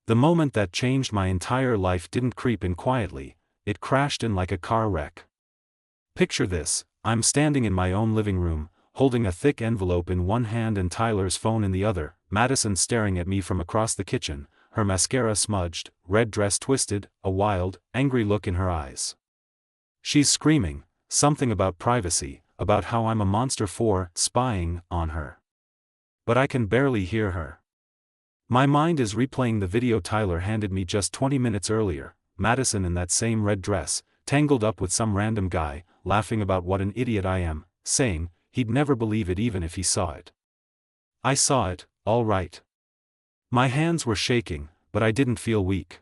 The moment that changed my entire life didn't creep in quietly, it crashed in like a car wreck. Picture this: I'm standing in my own living room, holding a thick envelope in one hand and Tyler's phone in the other, Madison staring at me from across the kitchen, her mascara smudged, red dress twisted, a wild, angry look in her eyes. She's screaming, something about privacy, about how I'm a monster for spying on her. But I can barely hear her. My mind is replaying the video Tyler handed me just 20 minutes earlier, Madison in that same red dress, tangled up with some random guy, laughing about what an idiot I am, saying he'd never believe it even if he saw it. I saw it, all right. My hands were shaking, but I didn't feel weak.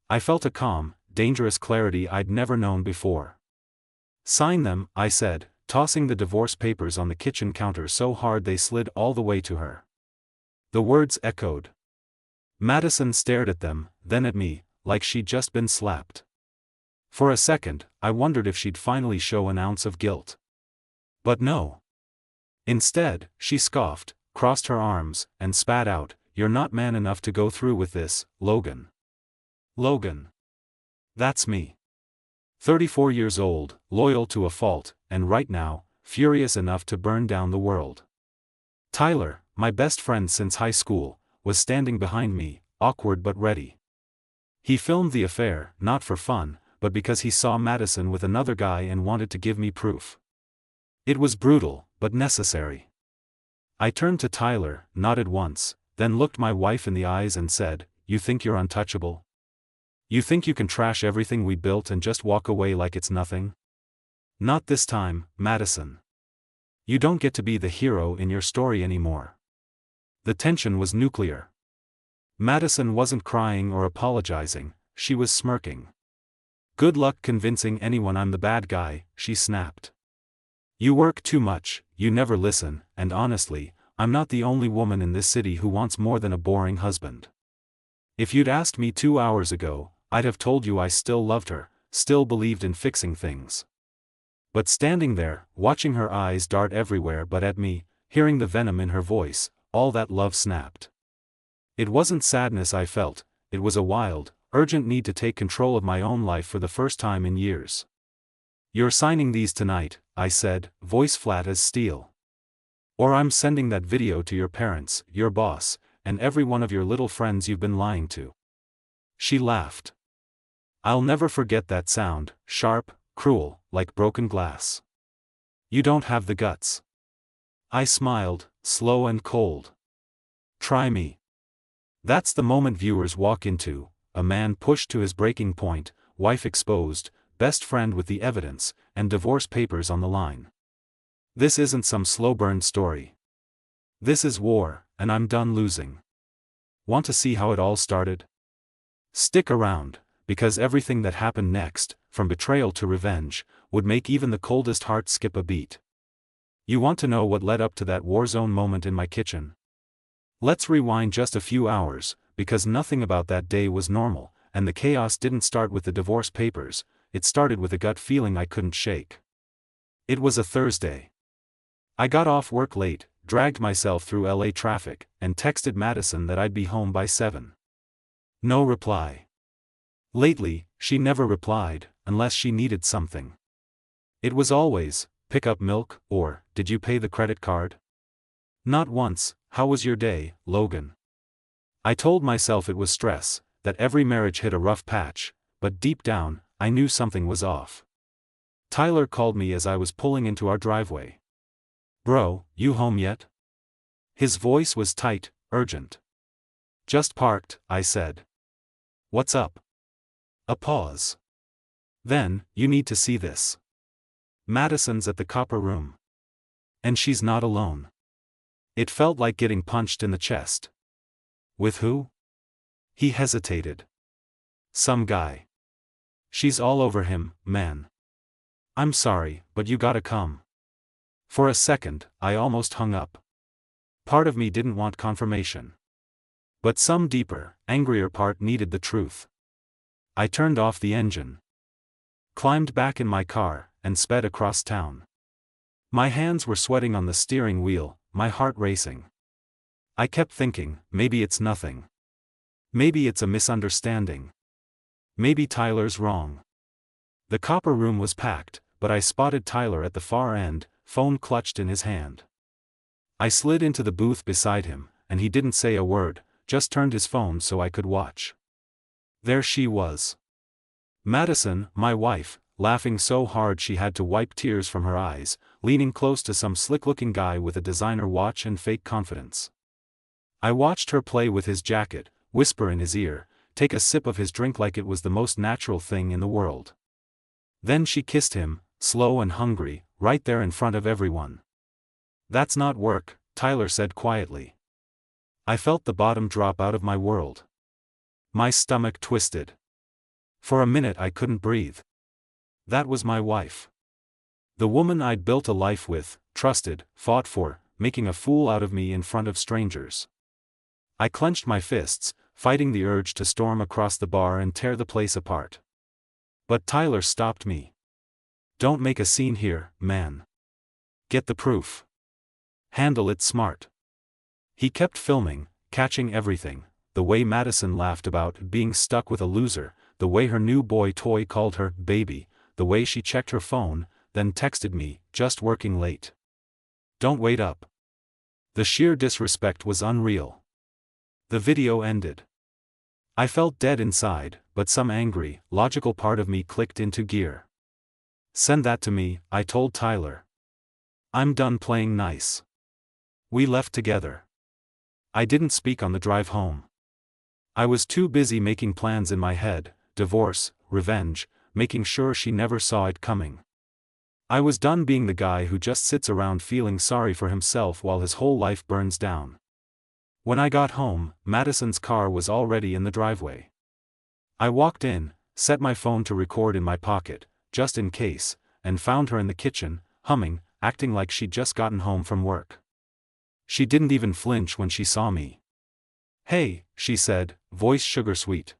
I felt a calm, dangerous clarity I'd never known before. Sign them, I said, tossing the divorce papers on the kitchen counter so hard they slid all the way to her. The words echoed. Madison stared at them, then at me, like she'd just been slapped. For a second, I wondered if she'd finally show an ounce of guilt. But no. Instead, she scoffed, crossed her arms, and spat out, "You're not man enough to go through with this, Logan." Logan. That's me. 34 years old, loyal to a fault, and right now, furious enough to burn down the world. Tyler, my best friend since high school, was standing behind me, awkward but ready. He filmed the affair, not for fun, but because he saw Madison with another guy and wanted to give me proof. It was brutal, but necessary. I turned to Tyler, nodded once, then looked my wife in the eyes and said, "You think you're untouchable? You think you can trash everything we built and just walk away like it's nothing? Not this time, Madison. You don't get to be the hero in your story anymore." The tension was nuclear. Madison wasn't crying or apologizing, she was smirking. "Good luck convincing anyone I'm the bad guy," she snapped. "You work too much, you never listen, and honestly, I'm not the only woman in this city who wants more than a boring husband. If you'd asked me 2 hours ago, I'd have told you I still loved her, still believed in fixing things." But standing there, watching her eyes dart everywhere but at me, hearing the venom in her voice, all that love snapped. It wasn't sadness I felt, it was a wild, urgent need to take control of my own life for the first time in years. "You're signing these tonight," I said, voice flat as steel. "Or I'm sending that video to your parents, your boss, and every one of your little friends you've been lying to." She laughed. I'll never forget that sound, sharp, cruel, like broken glass. "You don't have the guts." I smiled, slow and cold. "Try me." That's the moment viewers walk into, a man pushed to his breaking point, wife exposed, best friend with the evidence, and divorce papers on the line. This isn't some slow-burn story. This is war, and I'm done losing. Want to see how it all started? Stick around, because everything that happened next, from betrayal to revenge, would make even the coldest heart skip a beat. You want to know what led up to that war-zone moment in my kitchen? Let's rewind just a few hours, because nothing about that day was normal, and the chaos didn't start with the divorce papers, it started with a gut feeling I couldn't shake. It was a Thursday. I got off work late, dragged myself through LA traffic, and texted Madison that I'd be home by 7. No reply. Lately, she never replied, unless she needed something. It was always, "Pick up milk," or, "Did you pay the credit card?" Not once, "How was your day, Logan?" I told myself it was stress, that every marriage hit a rough patch, but deep down, I knew something was off. Tyler called me as I was pulling into our driveway. "Bro, you home yet?" His voice was tight, urgent. "Just parked," I said. "What's up?" A pause. Then, "You need to see this. Madison's at the copper room. And she's not alone." It felt like getting punched in the chest. "With who?" He hesitated. "Some guy. She's all over him, man. I'm sorry, but you gotta come." For a second, I almost hung up. Part of me didn't want confirmation. But some deeper, angrier part needed the truth. I turned off the engine, climbed back in my car, and sped across town. My hands were sweating on the steering wheel, my heart racing. I kept thinking, maybe it's nothing. Maybe it's a misunderstanding. Maybe Tyler's wrong. The copper room was packed, but I spotted Tyler at the far end, phone clutched in his hand. I slid into the booth beside him, and he didn't say a word, just turned his phone so I could watch. There she was. Madison, my wife, laughing so hard she had to wipe tears from her eyes, leaning close to some slick-looking guy with a designer watch and fake confidence. I watched her play with his jacket, whisper in his ear, take a sip of his drink like it was the most natural thing in the world. Then she kissed him, slow and hungry, right there in front of everyone. "That's not work," Tyler said quietly. I felt the bottom drop out of my world. My stomach twisted. For a minute I couldn't breathe. That was my wife. The woman I'd built a life with, trusted, fought for, making a fool out of me in front of strangers. I clenched my fists, fighting the urge to storm across the bar and tear the place apart. But Tyler stopped me. "Don't make a scene here, man. Get the proof. Handle it smart." He kept filming, catching everything, the way Madison laughed about being stuck with a loser, the way her new boy toy called her baby, the way she checked her phone, then texted me, "Just working late. Don't wait up." The sheer disrespect was unreal. The video ended. I felt dead inside, but some angry, logical part of me clicked into gear. "Send that to me," I told Tyler. "I'm done playing nice." We left together. I didn't speak on the drive home. I was too busy making plans in my head, divorce, revenge, making sure she never saw it coming. I was done being the guy who just sits around feeling sorry for himself while his whole life burns down. When I got home, Madison's car was already in the driveway. I walked in, set my phone to record in my pocket, just in case, and found her in the kitchen, humming, acting like she'd just gotten home from work. She didn't even flinch when she saw me. "Hey," she said, voice sugar-sweet.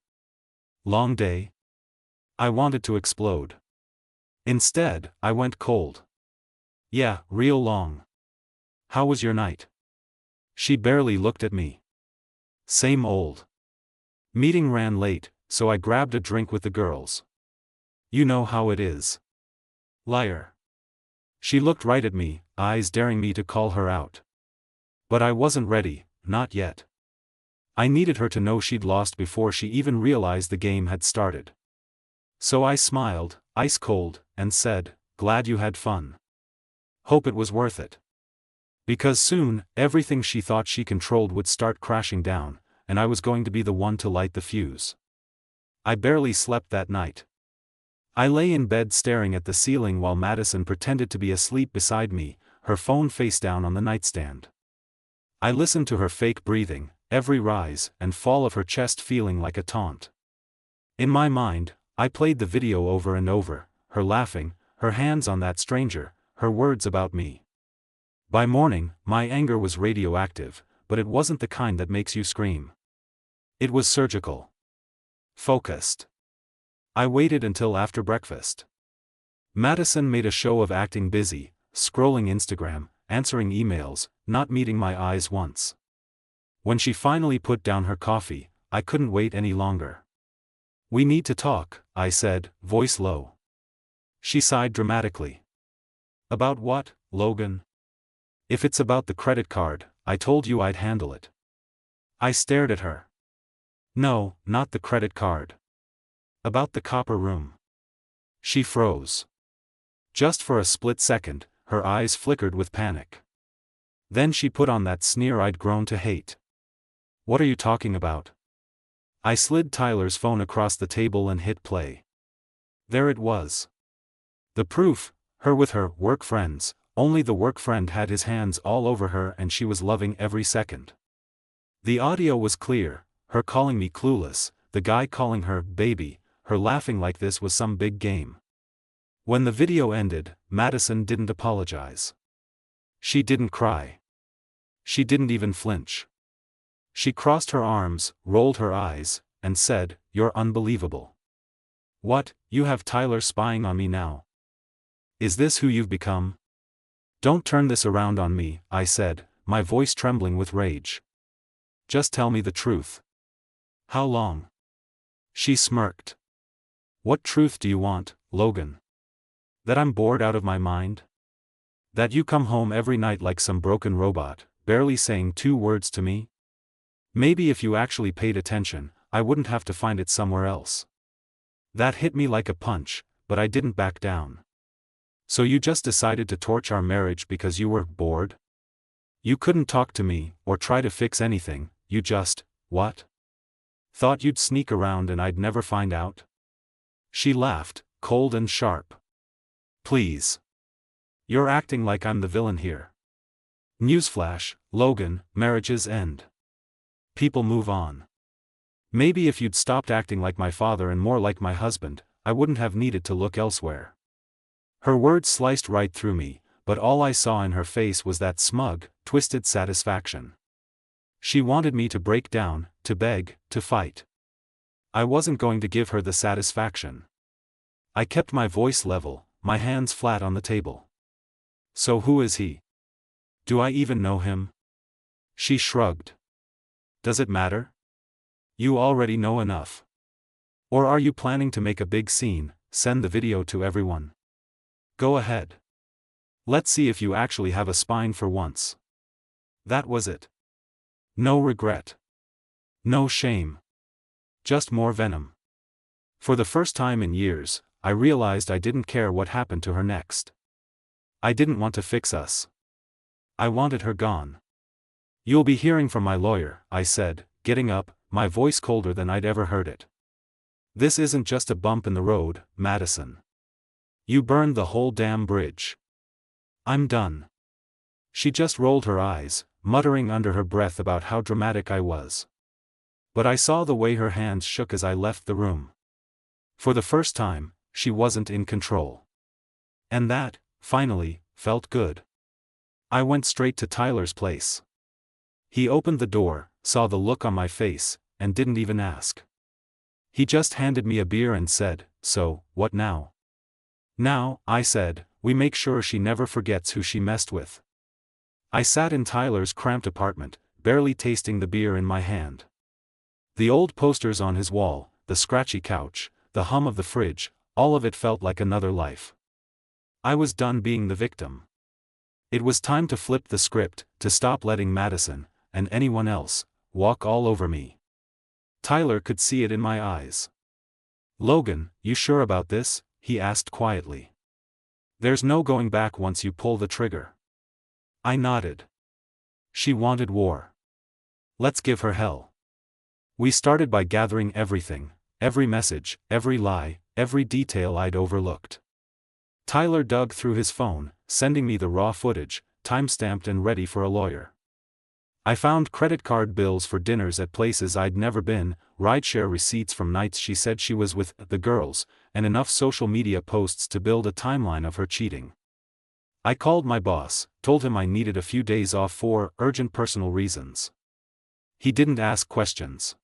"Long day?" I wanted to explode. Instead, I went cold. "Yeah, real long. How was your night?" She barely looked at me. "Same old. Meeting ran late, so I grabbed a drink with the girls. You know how it is." Liar. She looked right at me, eyes daring me to call her out. But I wasn't ready, not yet. I needed her to know she'd lost before she even realized the game had started. So I smiled, ice cold, and said, "Glad you had fun. Hope it was worth it." Because soon, everything she thought she controlled would start crashing down, and I was going to be the one to light the fuse. I barely slept that night. I lay in bed staring at the ceiling while Madison pretended to be asleep beside me, her phone face down on the nightstand. I listened to her fake breathing, every rise and fall of her chest feeling like a taunt. In my mind, I played the video over and over, her laughing, her hands on that stranger, her words about me. By morning, my anger was radioactive, but it wasn't the kind that makes you scream. It was surgical. Focused. I waited until after breakfast. Madison made a show of acting busy, scrolling Instagram, answering emails, not meeting my eyes once. When she finally put down her coffee, I couldn't wait any longer. "We need to talk," I said, voice low. She sighed dramatically. "About what, Logan?" "If it's about the credit card, I told you I'd handle it." I stared at her. "No, not the credit card. About the copper room." She froze. Just for a split second, her eyes flickered with panic. Then she put on that sneer I'd grown to hate. "What are you talking about?" I slid Tyler's phone across the table and hit play. There it was. The proof, her with her work friends, only the work friend had his hands all over her and she was loving every second. The audio was clear, her calling me clueless, the guy calling her baby, her laughing like this was some big game. When the video ended, Madison didn't apologize. She didn't cry. She didn't even flinch. She crossed her arms, rolled her eyes, and said, "You're unbelievable. What, you have Tyler spying on me now? Is this who you've become?" "Don't turn this around on me," I said, my voice trembling with rage. "Just tell me the truth. How long? She smirked. What truth do you want, Logan? That I'm bored out of my mind? That you come home every night like some broken robot, barely saying 2 words to me? Maybe if you actually paid attention, I wouldn't have to find it somewhere else. That hit me like a punch, but I didn't back down. So you just decided to torch our marriage because you were bored? You couldn't talk to me, or try to fix anything, you just, what? Thought you'd sneak around and I'd never find out? She laughed, cold and sharp. Please. You're acting like I'm the villain here. Newsflash, Logan, marriages end. People move on. Maybe if you'd stopped acting like my father and more like my husband, I wouldn't have needed to look elsewhere. Her words sliced right through me, but all I saw in her face was that smug, twisted satisfaction. She wanted me to break down, to beg, to fight. I wasn't going to give her the satisfaction. I kept my voice level, my hands flat on the table. So who is he? Do I even know him? She shrugged. Does it matter? You already know enough. Or are you planning to make a big scene, send the video to everyone? Go ahead. Let's see if you actually have a spine for once. That was it. No regret. No shame. Just more venom. For the first time in years, I realized I didn't care what happened to her next. I didn't want to fix us. I wanted her gone. You'll be hearing from my lawyer, I said, getting up, my voice colder than I'd ever heard it. This isn't just a bump in the road, Madison. You burned the whole damn bridge. I'm done. She just rolled her eyes, muttering under her breath about how dramatic I was. But I saw the way her hands shook as I left the room. For the first time, she wasn't in control. And that, finally, felt good. I went straight to Tyler's place. He opened the door, saw the look on my face, and didn't even ask. He just handed me a beer and said, "So, what now?" "Now," I said, "we make sure she never forgets who she messed with." I sat in Tyler's cramped apartment, barely tasting the beer in my hand. The old posters on his wall, the scratchy couch, the hum of the fridge, all of it felt like another life. I was done being the victim. It was time to flip the script, to stop letting Madison, and anyone else, walk all over me. Tyler could see it in my eyes. "Logan, you sure about this?" he asked quietly. "There's no going back once you pull the trigger." I nodded. She wanted war. Let's give her hell. We started by gathering everything, every message, every lie, every detail I'd overlooked. Tyler dug through his phone, sending me the raw footage, time-stamped and ready for a lawyer. I found credit card bills for dinners at places I'd never been, rideshare receipts from nights she said she was with the girls, and enough social media posts to build a timeline of her cheating. I called my boss, told him I needed a few days off for urgent personal reasons. He didn't ask questions.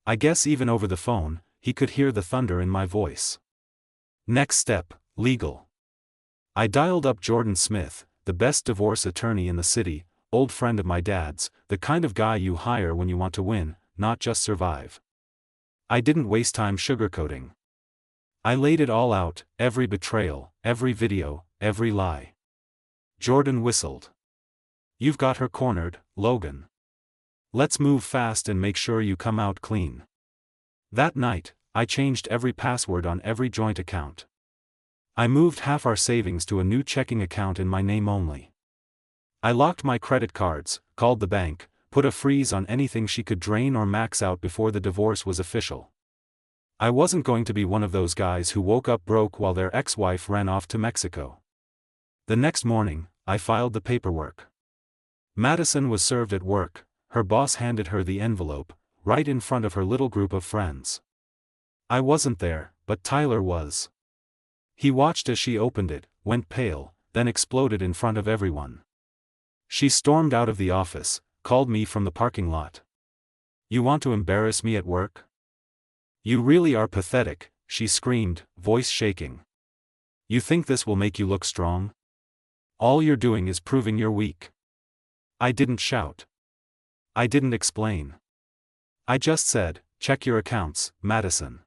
I guess even over the phone, he could hear the thunder in my voice. Next step, legal. I dialed up Jordan Smith, the best divorce attorney in the city, old friend of my dad's, the kind of guy you hire when you want to win, not just survive. I didn't waste time sugarcoating. I laid it all out, every betrayal, every video, every lie. Jordan whistled. "You've got her cornered, Logan. Let's move fast and make sure you come out clean." That night, I changed every password on every joint account. I moved half our savings to a new checking account in my name only. I locked my credit cards, called the bank, put a freeze on anything she could drain or max out before the divorce was official. I wasn't going to be one of those guys who woke up broke while their ex-wife ran off to Mexico. The next morning, I filed the paperwork. Madison was served at work, her boss handed her the envelope, right in front of her little group of friends. I wasn't there, but Tyler was. He watched as she opened it, went pale, then exploded in front of everyone. She stormed out of the office, called me from the parking lot. "You want to embarrass me at work? You really are pathetic," she screamed, voice shaking. "You think this will make you look strong? All you're doing is proving you're weak." I didn't shout. I didn't explain. I just said, check your accounts, Madison.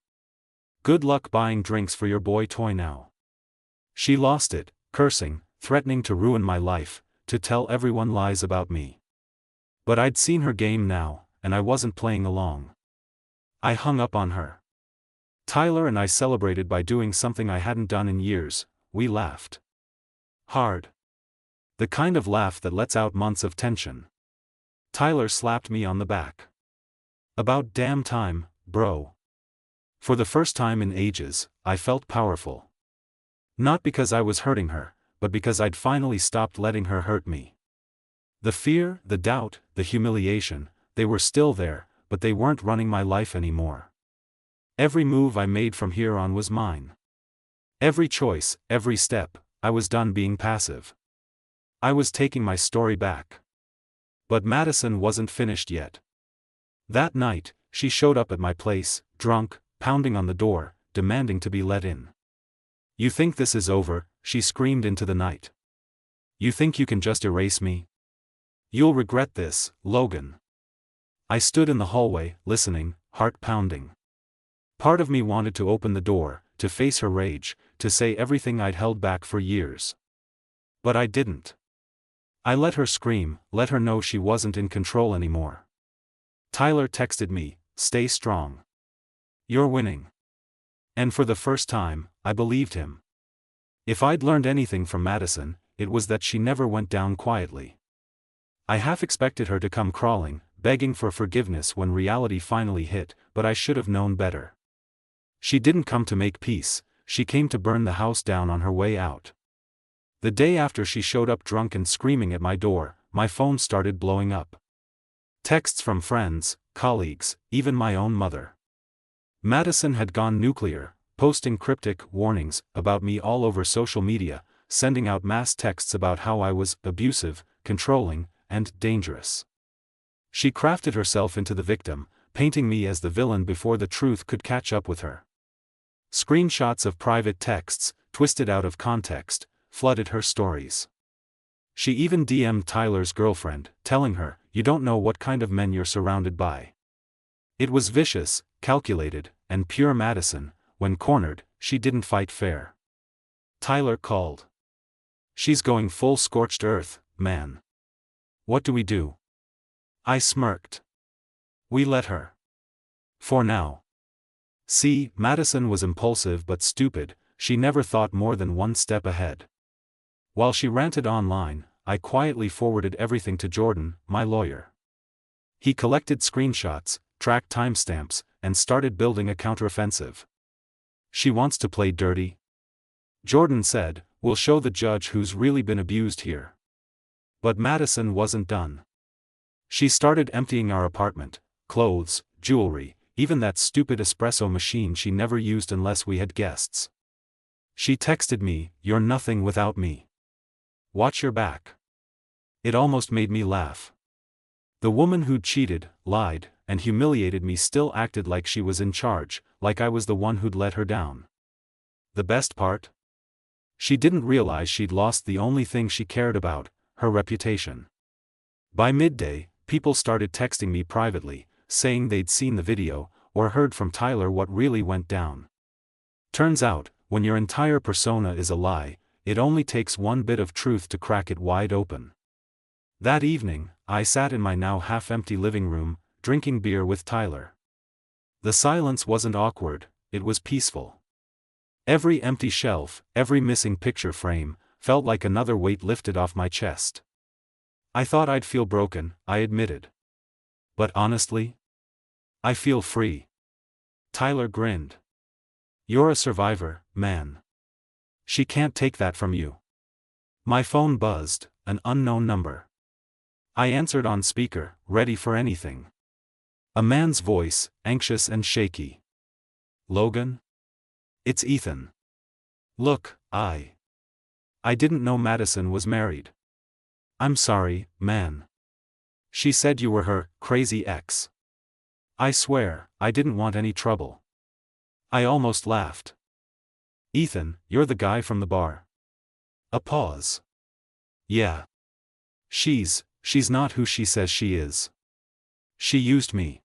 Good luck buying drinks for your boy toy now. She lost it, cursing, threatening to ruin my life, to tell everyone lies about me. But I'd seen her game now, and I wasn't playing along. I hung up on her. Tyler and I celebrated by doing something I hadn't done in years. We laughed. Hard. The kind of laugh that lets out months of tension. Tyler slapped me on the back. About damn time, bro. For the first time in ages, I felt powerful. Not because I was hurting her, but because I'd finally stopped letting her hurt me. The fear, the doubt, the humiliation, they were still there, but they weren't running my life anymore. Every move I made from here on was mine. Every choice, every step, I was done being passive. I was taking my story back. But Madison wasn't finished yet. That night, she showed up at my place, drunk, pounding on the door, demanding to be let in. "You think this is over?" she screamed into the night. "You think you can just erase me? You'll regret this, Logan." I stood in the hallway, listening, heart pounding. Part of me wanted to open the door, to face her rage, to say everything I'd held back for years. But I didn't. I let her scream, let her know she wasn't in control anymore. Tyler texted me, "Stay strong. You're winning." And for the first time, I believed him. If I'd learned anything from Madison, it was that she never went down quietly. I half expected her to come crawling, begging for forgiveness when reality finally hit, but I should have known better. She didn't come to make peace, she came to burn the house down on her way out. The day after she showed up drunk and screaming at my door, my phone started blowing up. Texts from friends, colleagues, even my own mother. Madison had gone nuclear, posting cryptic warnings about me all over social media, sending out mass texts about how I was abusive, controlling, and dangerous. She crafted herself into the victim, painting me as the villain before the truth could catch up with her. Screenshots of private texts, twisted out of context, flooded her stories. She even DM'd Tyler's girlfriend, telling her, "You don't know what kind of men you're surrounded by." It was vicious, calculated, and pure Madison. When cornered, she didn't fight fair. Tyler called. "She's going full scorched earth, man. What do we do?" I smirked. "We let her. For now." See, Madison was impulsive but stupid, she never thought more than one step ahead. While she ranted online, I quietly forwarded everything to Jordan, my lawyer. He collected screenshots, tracked timestamps, and started building a counteroffensive. "She wants to play dirty?" Jordan said, "We'll show the judge who's really been abused here." But Madison wasn't done. She started emptying our apartment, clothes, jewelry, even that stupid espresso machine she never used unless we had guests. She texted me, "You're nothing without me. Watch your back." It almost made me laugh. The woman who'd cheated, lied, and humiliated me still acted like she was in charge, like I was the one who'd let her down. The best part? She didn't realize she'd lost the only thing she cared about, her reputation. By midday, people started texting me privately, saying they'd seen the video, or heard from Tyler what really went down. Turns out, when your entire persona is a lie, it only takes one bit of truth to crack it wide open. That evening, I sat in my now half-empty living room, drinking beer with Tyler. The silence wasn't awkward, it was peaceful. Every empty shelf, every missing picture frame, felt like another weight lifted off my chest. I thought I'd feel broken, I admitted. But honestly, I feel free. Tyler grinned. "You're a survivor, man. She can't take that from you." My phone buzzed, an unknown number. I answered on speaker, ready for anything. A man's voice, anxious and shaky. "Logan? It's Ethan. Look, I didn't know Madison was married." "I'm sorry, man. She said you were her crazy ex." "I swear, I didn't want any trouble." I almost laughed. "Ethan, you're the guy from the bar." A pause. "Yeah. She's not who she says she is. She used me."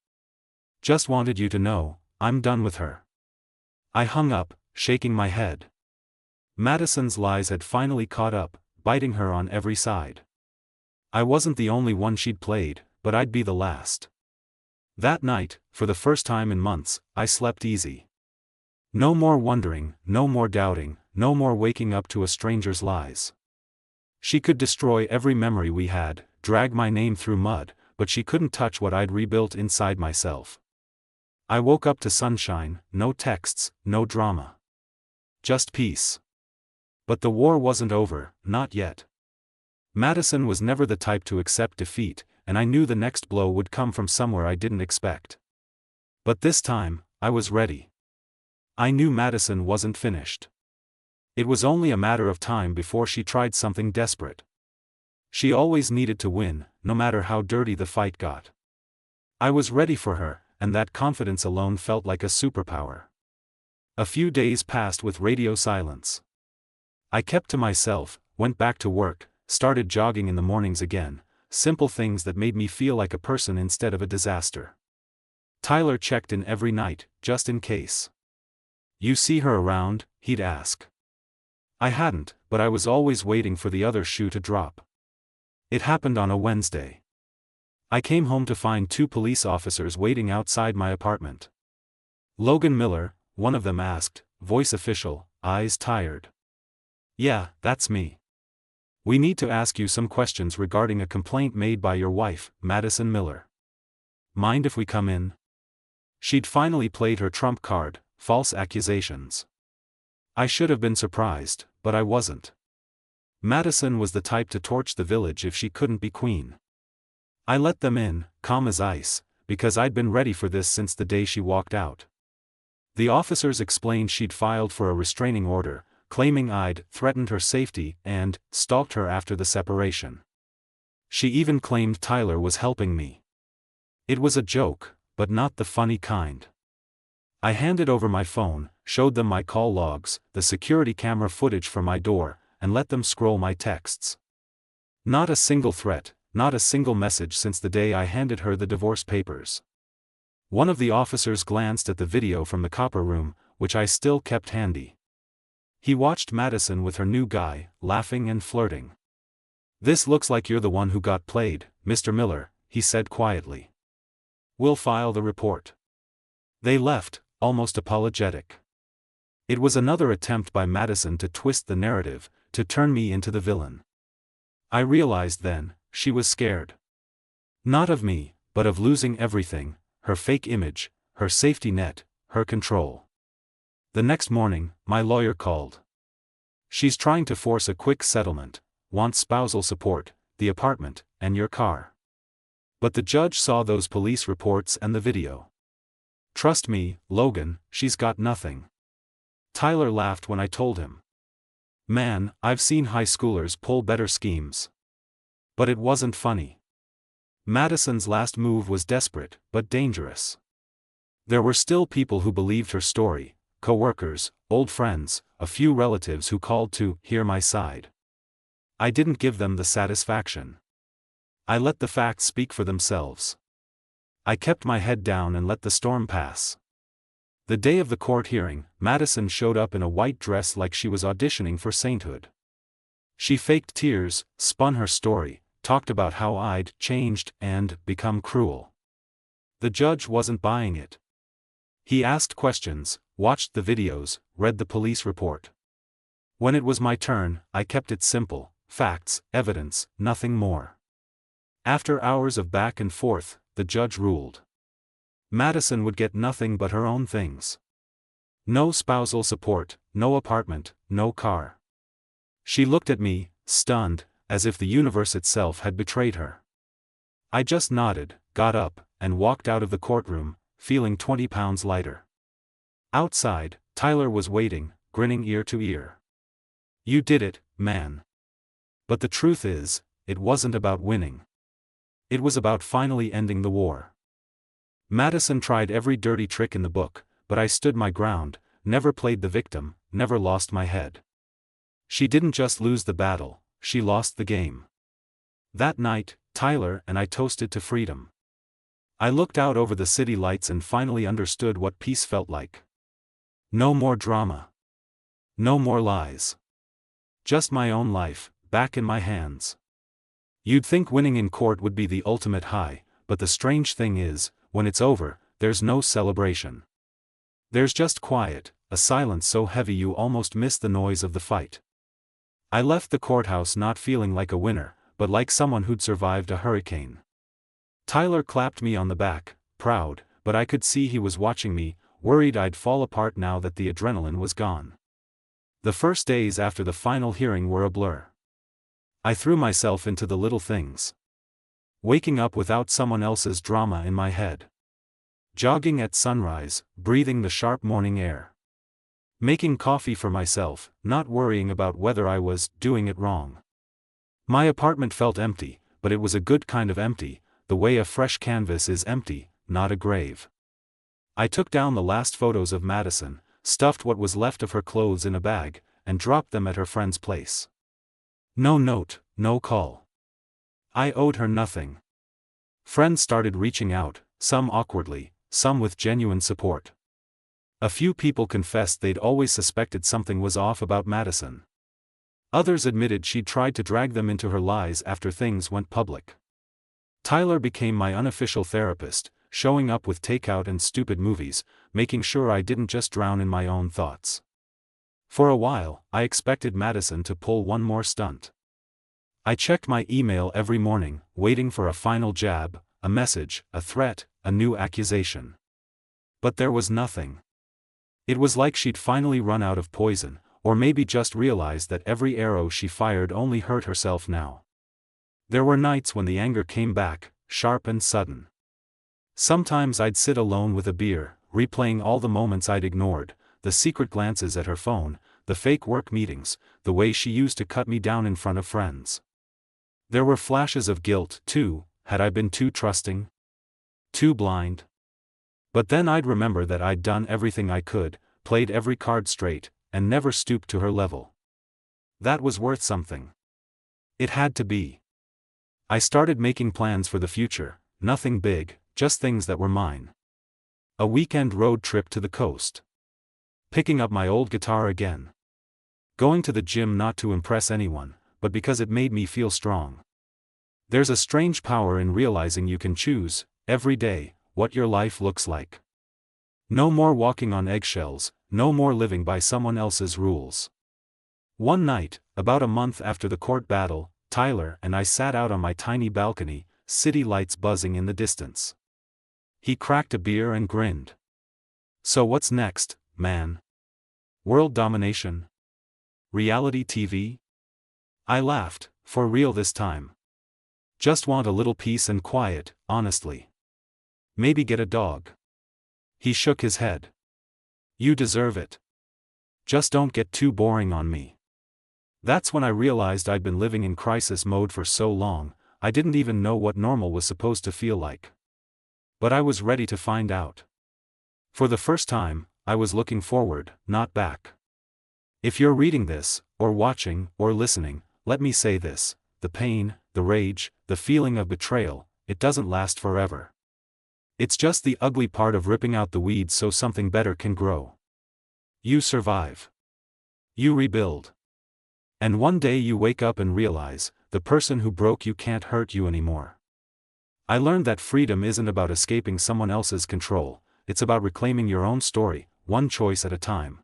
Just wanted you to know, I'm done with her. I hung up, shaking my head. Madison's lies had finally caught up, biting her on every side. I wasn't the only one she'd played, but I'd be the last. That night, for the first time in months, I slept easy. No more wondering, no more doubting, no more waking up to a stranger's lies. She could destroy every memory we had, drag my name through mud, but she couldn't touch what I'd rebuilt inside myself. I woke up to sunshine, no texts, no drama. Just peace. But the war wasn't over, not yet. Madison was never the type to accept defeat, and I knew the next blow would come from somewhere I didn't expect. But this time, I was ready. I knew Madison wasn't finished. It was only a matter of time before she tried something desperate. She always needed to win, no matter how dirty the fight got. I was ready for her, and that confidence alone felt like a superpower. A few days passed with radio silence. I kept to myself, went back to work, started jogging in the mornings again, simple things that made me feel like a person instead of a disaster. Tyler checked in every night, just in case. "You see her around?" he'd ask. I hadn't, but I was always waiting for the other shoe to drop. It happened on a Wednesday. I came home to find 2 police officers waiting outside my apartment. "Logan Miller," one of them asked, voice official, eyes tired. "Yeah, that's me. We need to ask you some questions regarding a complaint made by your wife, Madison Miller. Mind if we come in?" She'd finally played her trump card, false accusations. I should have been surprised, but I wasn't. Madison was the type to torch the village if she couldn't be queen. I let them in, calm as ice, because I'd been ready for this since the day she walked out. The officers explained she'd filed for a restraining order, claiming I'd threatened her safety and stalked her after the separation. She even claimed Tyler was helping me. It was a joke, but not the funny kind. I handed over my phone, showed them my call logs, the security camera footage from my door, and let them scroll my texts. Not a single threat, not a single message since the day I handed her the divorce papers. One of the officers glanced at the video from the copper room, which I still kept handy. He watched Madison with her new guy, laughing and flirting. "This looks like you're the one who got played, Mr. Miller," he said quietly. "We'll file the report." They left, almost apologetic. It was another attempt by Madison to twist the narrative, to turn me into the villain. I realized then, she was scared. Not of me, but of losing everything, her fake image, her safety net, her control. The next morning, my lawyer called. "She's trying to force a quick settlement, wants spousal support, the apartment, and your car. But the judge saw those police reports and the video. Trust me, Logan, she's got nothing." Tyler laughed when I told him. "Man, I've seen high schoolers pull better schemes." But it wasn't funny. Madison's last move was desperate, but dangerous. There were still people who believed her story, co-workers, old friends, a few relatives who called to hear my side. I didn't give them the satisfaction. I let the facts speak for themselves. I kept my head down and let the storm pass. The day of the court hearing, Madison showed up in a white dress like she was auditioning for sainthood. She faked tears, spun her story, talked about how I'd changed and become cruel. The judge wasn't buying it. He asked questions, watched the videos, read the police report. When it was my turn, I kept it simple: facts, evidence, nothing more. After hours of back and forth, the judge ruled. Madison would get nothing but her own things. No spousal support, no apartment, no car. She looked at me, stunned, as if the universe itself had betrayed her. I just nodded, got up, and walked out of the courtroom, feeling 20 pounds lighter. Outside, Tyler was waiting, grinning ear to ear. "You did it, man." But the truth is, it wasn't about winning. It was about finally ending the war. Madison tried every dirty trick in the book, but I stood my ground, never played the victim, never lost my head. She didn't just lose the battle, she lost the game. That night, Tyler and I toasted to freedom. I looked out over the city lights and finally understood what peace felt like. No more drama. No more lies. Just my own life, back in my hands. You'd think winning in court would be the ultimate high, but the strange thing is, when it's over, there's no celebration. There's just quiet, a silence so heavy you almost miss the noise of the fight. I left the courthouse not feeling like a winner, but like someone who'd survived a hurricane. Tyler clapped me on the back, proud, but I could see he was watching me, worried I'd fall apart now that the adrenaline was gone. The first days after the final hearing were a blur. I threw myself into the little things. Waking up without someone else's drama in my head. Jogging at sunrise, breathing the sharp morning air. Making coffee for myself, not worrying about whether I was doing it wrong. My apartment felt empty, but it was a good kind of empty, the way a fresh canvas is empty, not a grave. I took down the last photos of Madison, stuffed what was left of her clothes in a bag, and dropped them at her friend's place. No note, no call. I owed her nothing. Friends started reaching out, some awkwardly, some with genuine support. A few people confessed they'd always suspected something was off about Madison. Others admitted she'd tried to drag them into her lies after things went public. Tyler became my unofficial therapist, showing up with takeout and stupid movies, making sure I didn't just drown in my own thoughts. For a while, I expected Madison to pull one more stunt. I checked my email every morning, waiting for a final jab, a message, a threat, a new accusation. But there was nothing. It was like she'd finally run out of poison, or maybe just realized that every arrow she fired only hurt herself now. There were nights when the anger came back, sharp and sudden. Sometimes I'd sit alone with a beer, replaying all the moments I'd ignored, the secret glances at her phone, the fake work meetings, the way she used to cut me down in front of friends. There were flashes of guilt, too. Had I been too trusting? Too blind? But then I'd remember that I'd done everything I could, played every card straight, and never stooped to her level. That was worth something. It had to be. I started making plans for the future, nothing big, just things that were mine. A weekend road trip to the coast. Picking up my old guitar again. Going to the gym not to impress anyone, but because it made me feel strong. There's a strange power in realizing you can choose, every day, what your life looks like. No more walking on eggshells, no more living by someone else's rules. One night, about a month after the court battle, Tyler and I sat out on my tiny balcony, city lights buzzing in the distance. He cracked a beer and grinned. So what's next, man? World domination? Reality TV? I laughed, for real this time. Just want a little peace and quiet, honestly. Maybe get a dog. He shook his head. You deserve it. Just don't get too boring on me. That's when I realized I'd been living in crisis mode for so long, I didn't even know what normal was supposed to feel like. But I was ready to find out. For the first time, I was looking forward, not back. If you're reading this, or watching, or listening, let me say this: the pain, the rage, the feeling of betrayal, it doesn't last forever. It's just the ugly part of ripping out the weeds so something better can grow. You survive. You rebuild. And one day you wake up and realize, the person who broke you can't hurt you anymore. I learned that freedom isn't about escaping someone else's control, it's about reclaiming your own story, one choice at a time.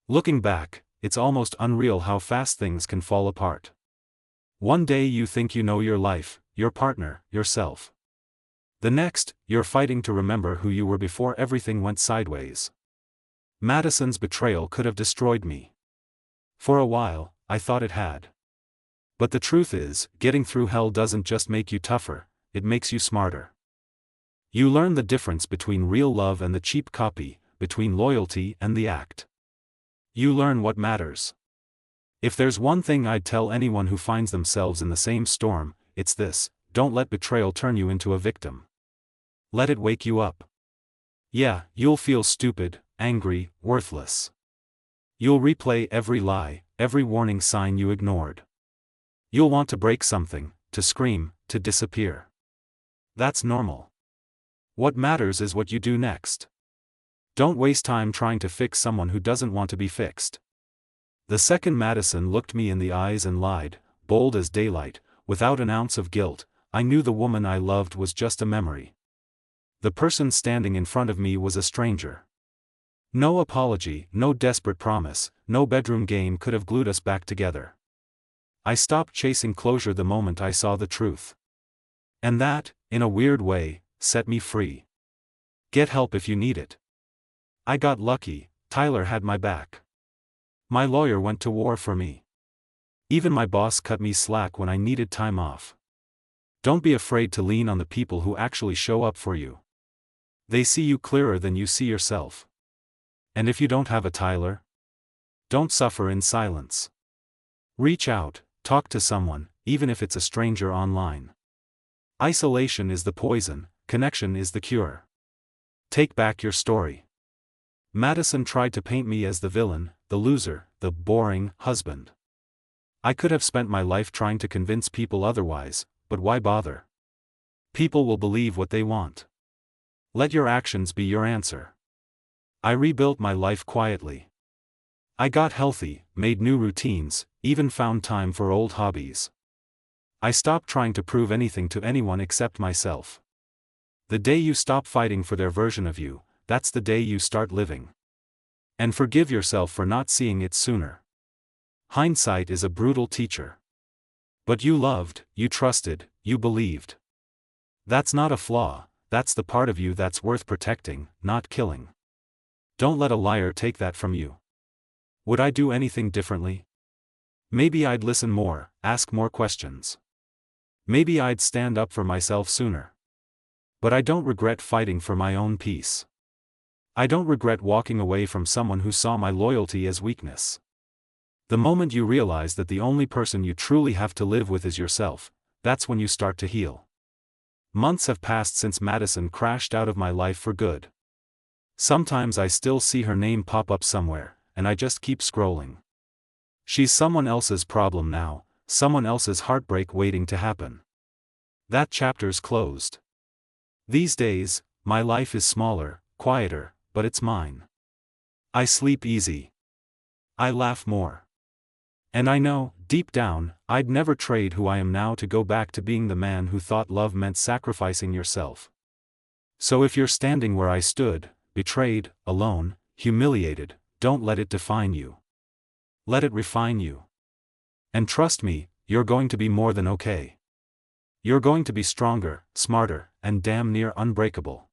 Looking back, it's almost unreal how fast things can fall apart. One day you think you know your life, your partner, yourself. The next, you're fighting to remember who you were before everything went sideways. Madison's betrayal could have destroyed me. For a while, I thought it had. But the truth is, getting through hell doesn't just make you tougher, it makes you smarter. You learn the difference between real love and the cheap copy, between loyalty and the act. You learn what matters. If there's one thing I'd tell anyone who finds themselves in the same storm, it's this: don't let betrayal turn you into a victim. Let it wake you up. Yeah, you'll feel stupid, angry, worthless. You'll replay every lie, every warning sign you ignored. You'll want to break something, to scream, to disappear. That's normal. What matters is what you do next. Don't waste time trying to fix someone who doesn't want to be fixed. The second Madison looked me in the eyes and lied, bold as daylight, without an ounce of guilt. I knew the woman I loved was just a memory. The person standing in front of me was a stranger. No apology, no desperate promise, no bedroom game could have glued us back together. I stopped chasing closure the moment I saw the truth. And that, in a weird way, set me free. Get help if you need it. I got lucky. Tyler had my back. My lawyer went to war for me. Even my boss cut me slack when I needed time off. Don't be afraid to lean on the people who actually show up for you. They see you clearer than you see yourself. And if you don't have a Tyler, don't suffer in silence. Reach out, talk to someone, even if it's a stranger online. Isolation is the poison, connection is the cure. Take back your story. Madison tried to paint me as the villain, the loser, the boring husband. I could have spent my life trying to convince people otherwise, but why bother? People will believe what they want. Let your actions be your answer. I rebuilt my life quietly. I got healthy, made new routines, even found time for old hobbies. I stopped trying to prove anything to anyone except myself. The day you stop fighting for their version of you, that's the day you start living. And forgive yourself for not seeing it sooner. Hindsight is a brutal teacher. But you loved, you trusted, you believed. That's not a flaw, that's the part of you that's worth protecting, not killing. Don't let a liar take that from you. Would I do anything differently? Maybe I'd listen more, ask more questions. Maybe I'd stand up for myself sooner. But I don't regret fighting for my own peace. I don't regret walking away from someone who saw my loyalty as weakness. The moment you realize that the only person you truly have to live with is yourself, that's when you start to heal. Months have passed since Madison crashed out of my life for good. Sometimes I still see her name pop up somewhere, and I just keep scrolling. She's someone else's problem now, someone else's heartbreak waiting to happen. That chapter's closed. These days, my life is smaller, quieter, but it's mine. I sleep easy. I laugh more. And I know, deep down, I'd never trade who I am now to go back to being the man who thought love meant sacrificing yourself. So if you're standing where I stood, betrayed, alone, humiliated, don't let it define you. Let it refine you. And trust me, you're going to be more than okay. You're going to be stronger, smarter, and damn near unbreakable.